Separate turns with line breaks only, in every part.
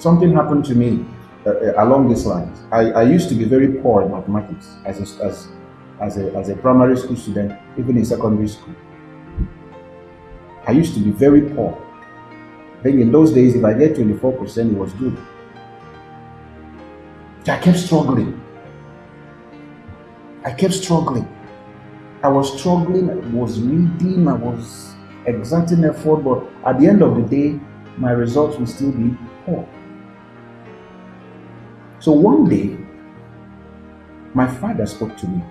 something happened to me along these lines. I used to be very poor in mathematics as a primary school student, even in secondary school. I used to be very poor. I think in those days, if I get 24%, it was good. I kept struggling. I was struggling, I was reading, I was exerting effort, but at the end of the day, my results will still be poor. So one day, my father spoke to me.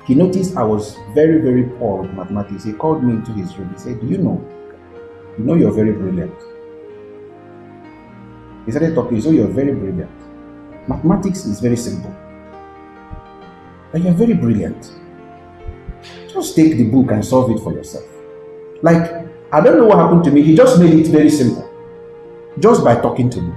He noticed I was very, very poor with mathematics. He called me into his room. He said, you know you're very brilliant. He started talking, so you're very brilliant. Mathematics is very simple. But you're very brilliant. Just take the book and solve it for yourself. Like, I don't know what happened to me. He just made it very simple. Just by talking to me.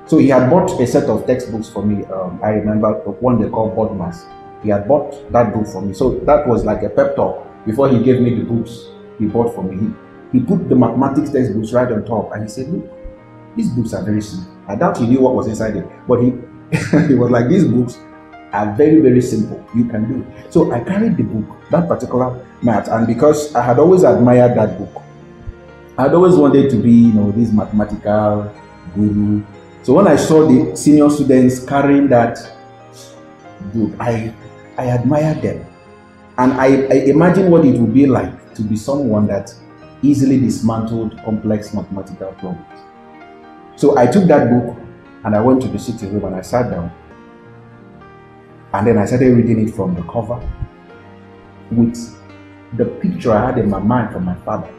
So he had bought a set of textbooks for me. I remember one they called dormant. He had bought that book for me. So that was like a pep talk before he gave me the books he bought for me. He put the mathematics textbooks right on top and he said, look, these books are very simple. I doubt he knew what was inside it, but he was like, these books are very, very simple. You can do it. So I carried the book, that particular math, and because I had always admired that book, I had always wanted to be, this mathematical guru. So when I saw the senior students carrying that book, I admired them. And I imagined what it would be like to be someone that easily dismantled complex mathematical problems. So I took that book and I went to the sitting room and I sat down. And then I started reading it from the cover with the picture I had in my mind from my father.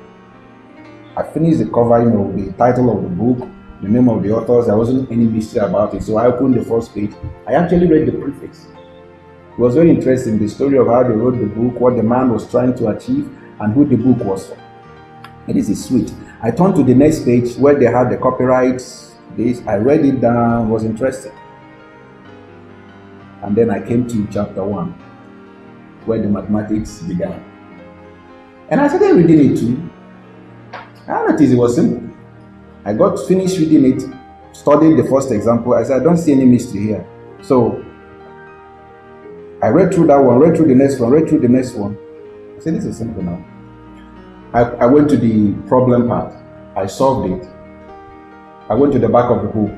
I finished the cover, the title of the book, the name of the authors. There wasn't any mystery about it. So I opened the first page. I actually read the preface. It was very interesting, the story of how they wrote the book, what the man was trying to achieve, and who the book was for. And this is sweet. I turned to the next page where they had the copyrights. I read it down, was interesting. And then I came to chapter 1, where the mathematics began. And I started reading it too. I noticed it was simple. I got finished reading it, studied the first example. I said, I don't see any mystery here. So I read through that one, read through the next one, read through the next one. I said, this is simple now. I went to the problem part. I solved it. I went to the back of the book.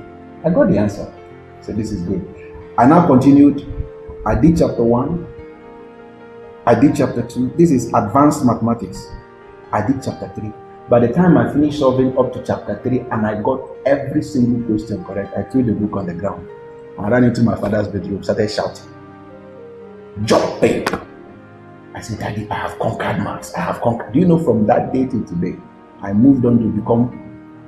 I got the answer. I said, this is good. I now continued. I did chapter 1. I did chapter 2. This is advanced mathematics. I did chapter 3. By the time I finished solving up to chapter 3 and I got every single question correct, I threw the book on the ground. I ran into my father's bedroom, started shouting, jumping. I said, Daddy, I have conquered maths. I have conquered. Do you know, from that day till today, I moved on to become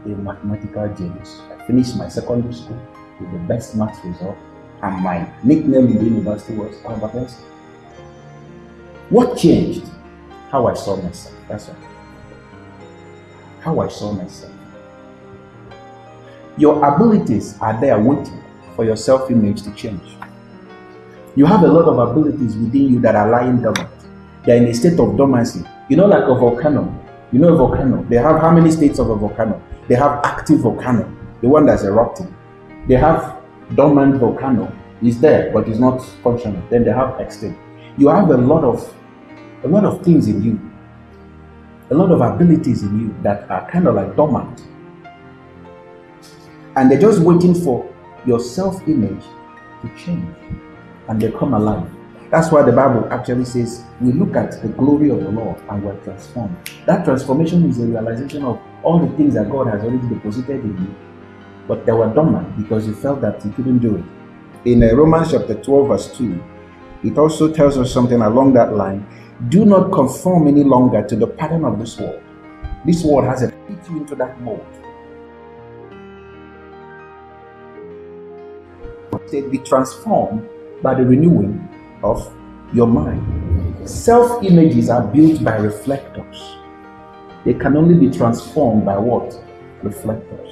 a mathematical genius. I finished my secondary school with the best maths result, and my nickname in the university was Albert Einstein. What changed? How I saw myself. That's all. How I saw myself. Your abilities are there waiting for your self-image to change. You have a lot of abilities within you that are lying dormant. They're in a state of dormancy. Like a volcano. A volcano. They have how many states of a volcano? They have active volcano, the one that's erupting. They have dormant volcano. It's there, but it's not functional. Then they have extinct. You have a lot of things in you. A lot of abilities in you that are kind of like dormant. And they're just waiting for your self-image to change. And they come alive. That's why the Bible actually says, we look at the glory of the Lord and we're transformed. That transformation is a realization of all the things that God has already deposited in you. But they were dormant because you felt that you couldn't do it. In Romans chapter 12 verse 2, it also tells us something along that line. Do not conform any longer to the pattern of this world. This world has put you into that mold. It said, be transformed by the renewing of your mind. Self-images are built by reflectors. They can only be transformed by what? Reflectors.